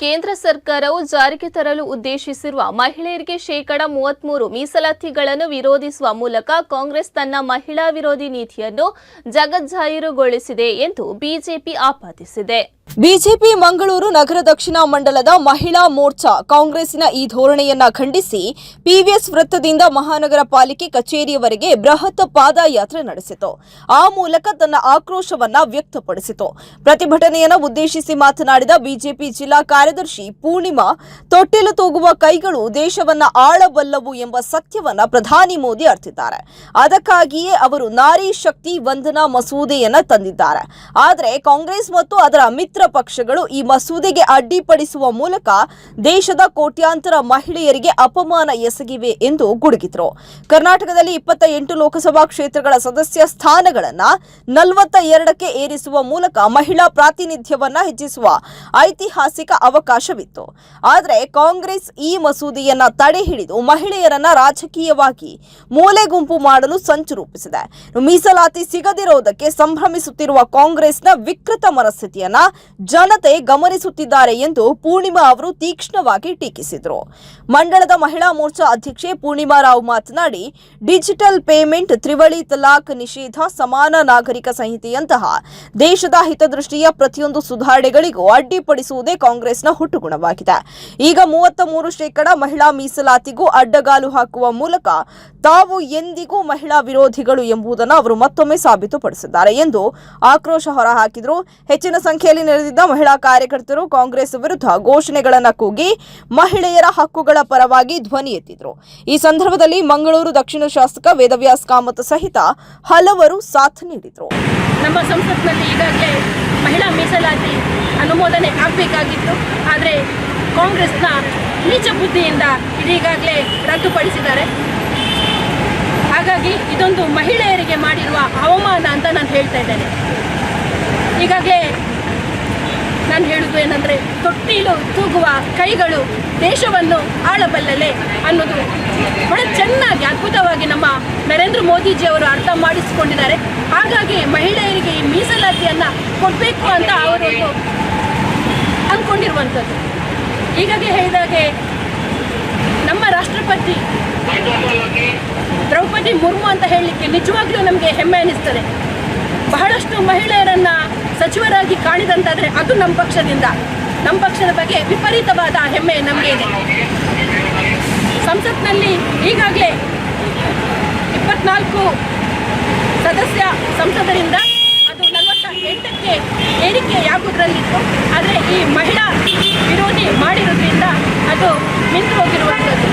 ಕೇಂದ್ರ ಸರ್ಕಾರವು ಜಾರಿಗೆ ತರಲು ಉದ್ದೇಶಿಸಿರುವ ಮಹಿಳೆಯರಿಗೆ ಶೇಕಡ 33 ಮೀಸಲಾತಿಗಳನ್ನು ವಿರೋಧಿಸುವ ಮೂಲಕ ಕಾಂಗ್ರೆಸ್ ತನ್ನ ಮಹಿಳಾ ವಿರೋಧಿ ನೀತಿಯನ್ನು ಜಗಜ್ಜಾಹೀರುಗೊಳಿಸಿದೆ ಎಂದು ಬಿಜೆಪಿ ಆಪಾದಿಸಿದೆ. ಬಿಜೆಪಿ ಮಂಗಳೂರು ನಗರ ದಕ್ಷಿಣ ಮಂಡಲದ ಮಹಿಳಾ ಮೋರ್ಚಾ ಕಾಂಗ್ರೆಸ್ಸಿನ ಈ ಧೋರಣೆಯನ್ನ ಖಂಡಿಸಿ ಪಿವಿಎಸ್ ವೃತ್ತದಿಂದ ಮಹಾನಗರ ಪಾಲಿಕೆ ಕಚೇರಿಯವರೆಗೆ ಬೃಹತ್ ಪಾದಯಾತ್ರೆ ನಡೆಸಿತು. ಆ ಮೂಲಕ ತನ್ನ ಆಕ್ರೋಶವನ್ನ ವ್ಯಕ್ತಪಡಿಸಿತು. ಪ್ರತಿಭಟನೆಯನ್ನು ಉದ್ದೇಶಿಸಿ ಮಾತನಾಡಿದ ಬಿಜೆಪಿ ಜಿಲ್ಲಾ ಕಾರ್ಯದರ್ಶಿ ಪೂರ್ಣಿಮಾ, ತೊಟ್ಟಿಲು ತೂಗುವ ಕೈಗಳು ದೇಶವನ್ನ ಆಳಬಲ್ಲವು ಎಂಬ ಸತ್ಯವನ್ನ ಪ್ರಧಾನಿ ಮೋದಿ ಅರ್ಥಿದ್ದಾರೆ. ಅದಕ್ಕಾಗಿಯೇ ಅವರು ನಾರಿ ಶಕ್ತಿ ವಂದನಾ ಮಸೂದೆಯನ್ನ ತಂದಿದ್ದಾರೆ. ಆದರೆ ಕಾಂಗ್ರೆಸ್ ಮತ್ತು ಅದರ ಮಿತ್ರ ಪಕ್ಷಗಳು ಈ ಮಸೂದೆಗೆ ಅಡ್ಡಿಪಡಿಸುವ ಮೂಲಕ ದೇಶದ ಕೋಟ್ಯಾಂತರ ಮಹಿಳೆಯರಿಗೆ ಅಪಮಾನ ಎಸಗಿವೆ ಎಂದು ಗುಡುಗಿದರು. ಕರ್ನಾಟಕದಲ್ಲಿ 28 ಲೋಕಸಭಾ ಕ್ಷೇತ್ರಗಳ ಸದಸ್ಯ ಸ್ಥಾನಗಳನ್ನು 42ಕ್ಕೆ ಏರಿಸುವ ಮೂಲಕ ಮಹಿಳಾ ಪ್ರಾತಿನಿಧ್ಯವನ್ನ ಹೆಚ್ಚಿಸುವ ಐತಿಹಾಸಿಕ ಅವಕಾಶವಿತ್ತು. ಆದರೆ ಕಾಂಗ್ರೆಸ್ ಈ ಮಸೂದೆಯನ್ನ ತಡೆ ಹಿಡಿದು ಮಹಿಳೆಯರನ್ನ ರಾಜಕೀಯವಾಗಿ ಮೂಲೆ ಗುಂಪು ಮಾಡಲು ಸಂಚು ರೂಪಿಸಿದೆ. ಮೀಸಲಾತಿ ಸಿಗದಿರುವುದಕ್ಕೆ ಸಂಭ್ರಮಿಸುತ್ತಿರುವ ಕಾಂಗ್ರೆಸ್ನ ವಿಕೃತ ಮನಸ್ಥಿತಿಯನ್ನ ಜನತೆ ಗಮನಿಸುತ್ತಿದ್ದಾರೆ ಎಂದು ಪೂರ್ಣಿಮಾ ಅವರು ತೀಕ್ಷ್ಣವಾಗಿ ಟೀಕಿಸಿದರು. ಮಂಡಳದ ಮಹಿಳಾ ಮೋರ್ಚಾ ಅಧ್ಯಕ್ಷೆ ಪೂರ್ಣಿಮಾ ರಾವ್ ಮಾತನಾಡಿ, ಡಿಜಿಟಲ್ ಪೇಮೆಂಟ್, ತ್ರಿವಳಿ ತಲಾಖ್ ನಿಷೇಧ, ಸಮಾನ ನಾಗರಿಕ ಸಂಹಿತೆಯಂತಹ ದೇಶದ ಹಿತದೃಷ್ಟಿಯ ಪ್ರತಿಯೊಂದು ಸುಧಾರಣೆಗಳಿಗೂ ಅಡ್ಡಿಪಡಿಸುವುದೇ ಕಾಂಗ್ರೆಸ್ನ ಹುಟ್ಟುಗುಣವಾಗಿದೆ. ಈಗ 33% ಮಹಿಳಾ ಮೀಸಲಾತಿಗೂ ಅಡ್ಡಗಾಲು ಹಾಕುವ ಮೂಲಕ ತಾವು ಎಂದಿಗೂ ಮಹಿಳಾ ವಿರೋಧಿಗಳು ಎಂಬುದನ್ನು ಅವರು ಮತ್ತೊಮ್ಮೆ ಸಾಬೀತುಪಡಿಸಿದ್ದಾರೆ ಎಂದು ಆಕ್ರೋಶ ಹೊರಹಾಕಿದರು. ಹೆಚ್ಚಿನ ಸಂಖ್ಯೆಯಲ್ಲಿ ನೆರೆದಿದ್ದ ಮಹಿಳಾ ಕಾರ್ಯಕರ್ತರು ಕಾಂಗ್ರೆಸ್ ವಿರುದ್ಧ ಘೋಷಣೆಗಳನ್ನು ಕೂಗಿ ಮಹಿಳೆಯರ ಹಕ್ಕುಗಳ ಪರವಾಗಿ ಧ್ವನಿ ಎತ್ತಿದರು. ಈ ಸಂದರ್ಭದಲ್ಲಿ ಮಂಗಳೂರು ದಕ್ಷಿಣ ಶಾಸಕ ವೇದವ್ಯಾಸ್ ಕಾಮತ್ ಸಹಿತ ಹಲವರು ಸಾಥ್ ನೀಡಿದರು. ನಮ್ಮ ಸಂಸತ್ನಲ್ಲಿ ಈಗಾಗಲೇ ಮಹಿಳಾ ಮೀಸಲಾತಿ ಅನುಮೋದನೆ ಆಗಬೇಕಾಗಿತ್ತು. ಆದರೆ ಕಾಂಗ್ರೆಸ್ನ ನೀಚ ಬುದ್ಧಿಯಿಂದ ಇದೀಗಾಗಲೇ ರದ್ದುಪಡಿಸಿದ್ದಾರೆ. ಹಾಗಾಗಿ ಇದೊಂದು ಮಹಿಳೆಯರಿಗೆ ಮಾಡಿರುವ ಅವಮಾನ ಅಂತ ನಾನು ಹೇಳ್ತಾ ಇದ್ದೇನೆ. ಈಗಾಗಲೇ ನಾನು ಹೇಳುವುದು ಏನಂದರೆ, ತೊಟ್ಟಿಲು ತೂಗುವ ಕೈಗಳು ದೇಶವನ್ನು ಆಳಬಲ್ಲಲೆ ಅನ್ನೋದು ಬಹಳ ಚೆನ್ನಾಗಿ ಅದ್ಭುತವಾಗಿ ನಮ್ಮ ನರೇಂದ್ರ ಮೋದಿಜಿಯವರು ಅರ್ಥ ಮಾಡಿಸಿಕೊಂಡಿದ್ದಾರೆ. ಹಾಗಾಗಿ ಮಹಿಳೆಯರಿಗೆ ಈ ಮೀಸಲಾತಿಯನ್ನು ಕೊಡಬೇಕು ಅಂತ ಅವರು ಅಂದ್ಕೊಂಡಿರುವಂಥದ್ದು. ಈಗಾಗಲೇ ಹೇಳಿದಾಗೆ ನಮ್ಮ ರಾಷ್ಟ್ರಪತಿ ದ್ರೌಪದಿ ಮುರ್ಮು ಅಂತ ಹೇಳಲಿಕ್ಕೆ ನಿಜವಾಗ್ಲೂ ನಮಗೆ ಹೆಮ್ಮೆ ಅನ್ನಿಸ್ತದೆ. ಬಹಳಷ್ಟು ಮಹಿಳೆಯರನ್ನ ಸಚಿವರಾಗಿ ಕಾಣಿದಂತಾದರೆ ಅದು ನಮ್ಮ ಪಕ್ಷದ ಬಗ್ಗೆ ವಿಪರೀತವಾದ ಹೆಮ್ಮೆ ನಮಗೆ ಇದೆ. ಸಂಸತ್ನಲ್ಲಿ ಈಗಾಗಲೇ 24 ಸದಸ್ಯ ಸಂಸದರಿಂದ ಅದು 48ಕ್ಕೆ ಏರಿಕೆಯಾಗುವುದರಲ್ಲಿತ್ತು. ಆದರೆ ಈ ಮಹಿಳಾ ವಿರೋಧಿ ಮಾಡಿರೋದ್ರಿಂದ ಅದು ನಿಂತು ಹೋಗಿರುವಂಥದ್ದು.